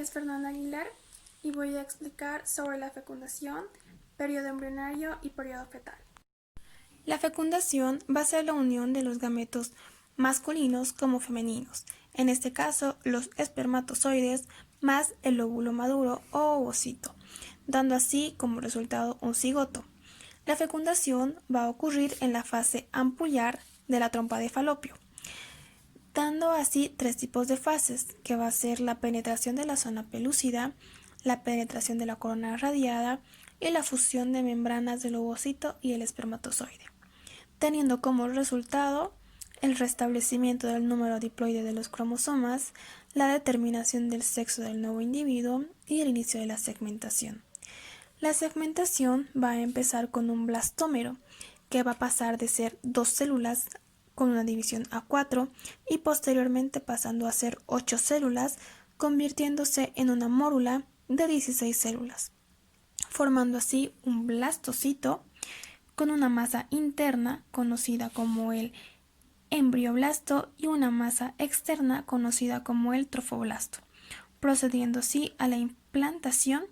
es Fernanda Aguilar y voy a explicar sobre la fecundación, periodo embrionario y periodo fetal. La fecundación va a ser la unión de los gametos masculinos como femeninos, en este caso los espermatozoides más el óvulo maduro o ovocito, dando así como resultado un cigoto. La fecundación va a ocurrir en la fase ampullar de la trompa de Falopio, dando así tres tipos de fases, que va a ser la penetración de la zona pelúcida, la penetración de la corona radiada y la fusión de membranas del ovocito y el espermatozoide, teniendo como resultado el restablecimiento del número diploide de los cromosomas, la determinación del sexo del nuevo individuo y el inicio de la segmentación. La segmentación va a empezar con un blastómero, que va a pasar de ser 2 células con una división a 4 y posteriormente pasando a ser 8 células, convirtiéndose en una mórula de 16 células, formando así un blastocito con una masa interna conocida como el embrioblasto y una masa externa conocida como el trofoblasto, procediendo así a la implantación,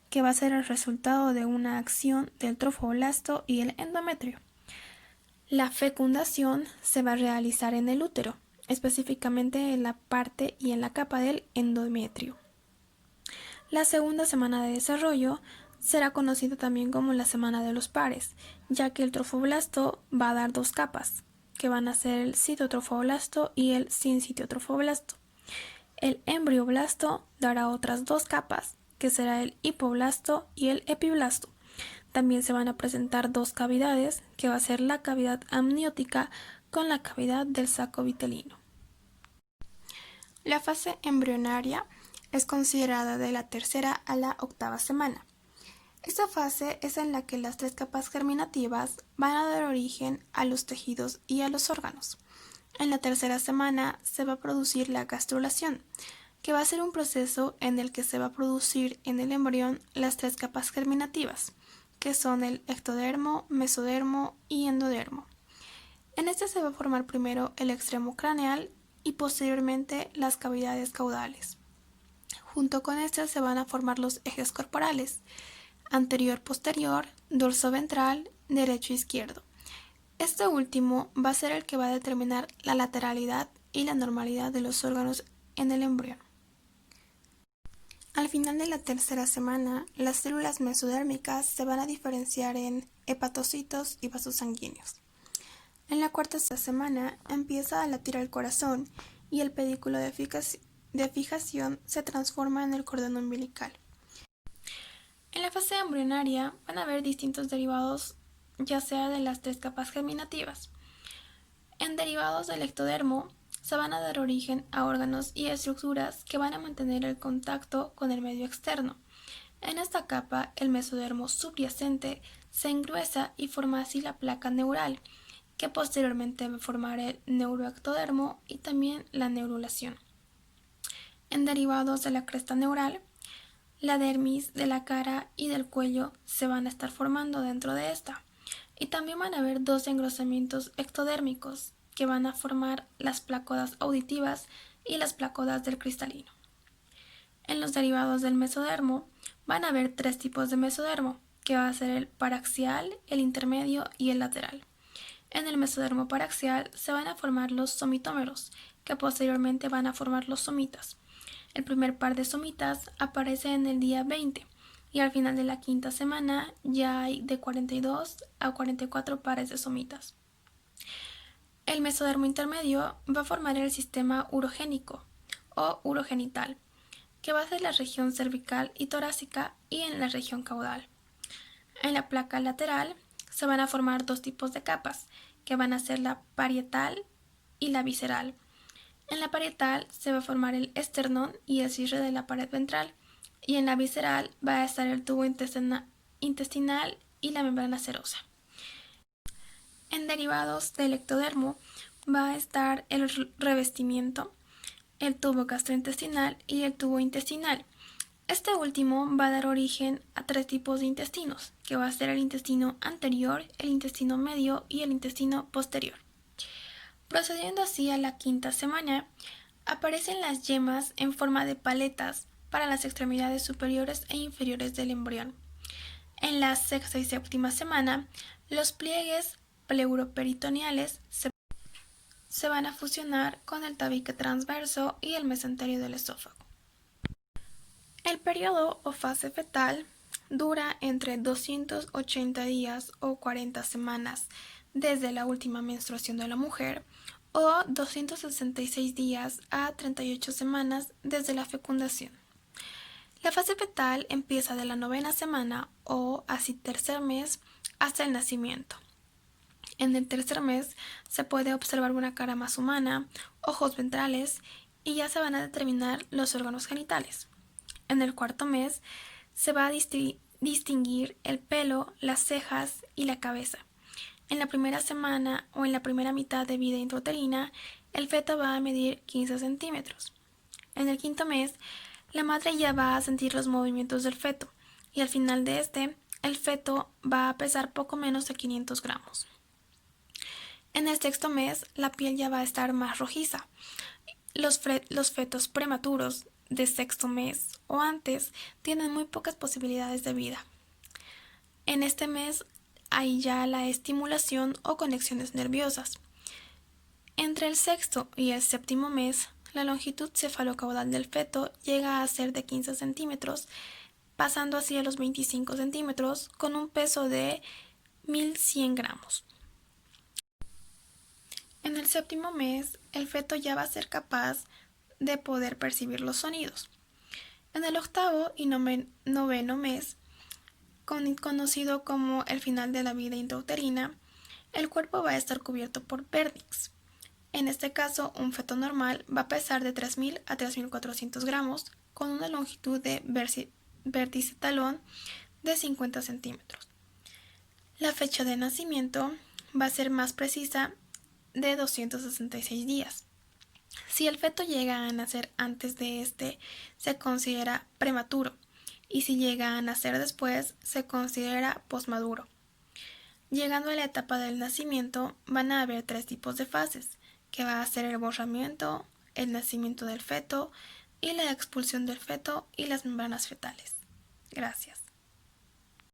que va a ser el resultado de una acción del trofoblasto y el endometrio. La fecundación se va a realizar en el útero, específicamente en la parte y en la capa del endometrio. La segunda semana de desarrollo será conocida también como la semana de los pares, ya que el trofoblasto va a dar dos capas, que van a ser el citotrofoblasto y el sincitotrofoblasto. El embrioblasto dará otras dos capas, que será el hipoblasto y el epiblasto. También se van a presentar dos cavidades, que va a ser la cavidad amniótica con la cavidad del saco vitelino. La fase embrionaria es considerada de la tercera a la octava semana. Esta fase es en la que las tres capas germinativas van a dar origen a los tejidos y a los órganos. En la tercera semana se va a producir la gastrulación, que va a ser un proceso en el que se va a producir en el embrión las tres capas germinativas, que son el ectodermo, mesodermo y endodermo. En este se va a formar primero el extremo craneal y posteriormente las cavidades caudales. Junto con estas se van a formar los ejes corporales, anterior-posterior, dorso-ventral, derecho-izquierdo. Este último va a ser el que va a determinar la lateralidad y la normalidad de los órganos en el embrión. Al final de la tercera semana, las células mesodérmicas se van a diferenciar en hepatocitos y vasos sanguíneos. En la cuarta semana empieza a latir el corazón y el pedículo de fijación se transforma en el cordón umbilical. En la fase embrionaria van a haber distintos derivados, ya sea de las tres capas germinativas. En derivados del ectodermo se van a dar origen a órganos y estructuras que van a mantener el contacto con el medio externo. En esta capa, el mesodermo subyacente se engruesa y forma así la placa neural, que posteriormente va a formar el neuroectodermo y también la neurulación. En derivados de la cresta neural, la dermis de la cara y del cuello se van a estar formando dentro de esta. Y también van a haber dos engrosamientos ectodérmicos, que van a formar las placodas auditivas y las placodas del cristalino. En los derivados del mesodermo van a haber tres tipos de mesodermo, que va a ser el paraxial, el intermedio y el lateral. En el mesodermo paraxial se van a formar los somitómeros, que posteriormente van a formar los somitas. El primer par de somitas aparece en el día 20 y al final de la quinta semana ya hay de 42 a 44 pares de somitas. El mesodermo intermedio va a formar el sistema urogénico o urogenital, que va a ser la región cervical y torácica y en la región caudal. En la placa lateral se van a formar dos tipos de capas, que van a ser la parietal y la visceral. En la parietal se va a formar el esternón y el cierre de la pared ventral, y en la visceral va a estar el tubo intestinal y la membrana serosa. En derivados del ectodermo va a estar el revestimiento, el tubo gastrointestinal y el tubo intestinal. Este último va a dar origen a tres tipos de intestinos, que va a ser el intestino anterior, el intestino medio y el intestino posterior. Procediendo así a la quinta semana, aparecen las yemas en forma de paletas para las extremidades superiores e inferiores del embrión. En la sexta y séptima semana, los pliegues pleuroperitoneales se van a fusionar con el tabique transverso y el mesenterio del esófago. El periodo o fase fetal dura entre 280 días o 40 semanas desde la última menstruación de la mujer o 266 días a 38 semanas desde la fecundación. La fase fetal empieza de la 9ª semana o así tercer mes hasta el nacimiento. En el tercer mes se puede observar una cara más humana, ojos ventrales y ya se van a determinar los órganos genitales. En el cuarto mes se va a distinguir el pelo, las cejas y la cabeza. En la primera semana o en la primera mitad de vida intrauterina, el feto va a medir 15 centímetros. En el quinto mes, la madre ya va a sentir los movimientos del feto y al final de el feto va a pesar poco menos de 500 gramos. En el sexto mes, la piel ya va a estar más rojiza. Los fetos prematuros de sexto mes o antes tienen muy pocas posibilidades de vida. En este mes hay ya la estimulación o conexiones nerviosas. Entre el sexto y el séptimo mes, la longitud cefalocaudal del feto llega a ser de 15 centímetros, pasando así a los 25 centímetros con un peso de 1100 gramos. En el séptimo mes, el feto ya va a ser capaz de poder percibir los sonidos. En el octavo y noveno mes, conocido como el final de la vida intrauterina, el cuerpo va a estar cubierto por vérnix. En este caso, un feto normal va a pesar de 3000 a 3400 gramos con una longitud de vértice talón de 50 centímetros. La fecha de nacimiento va a ser más precisa de 266 días. Si el feto llega a nacer antes de se considera prematuro, y si llega a nacer después, se considera posmaduro. Llegando a la etapa del nacimiento, van a haber 3 tipos de fases, que va a ser el borramiento, el nacimiento del feto y la expulsión del feto y las membranas fetales. Gracias.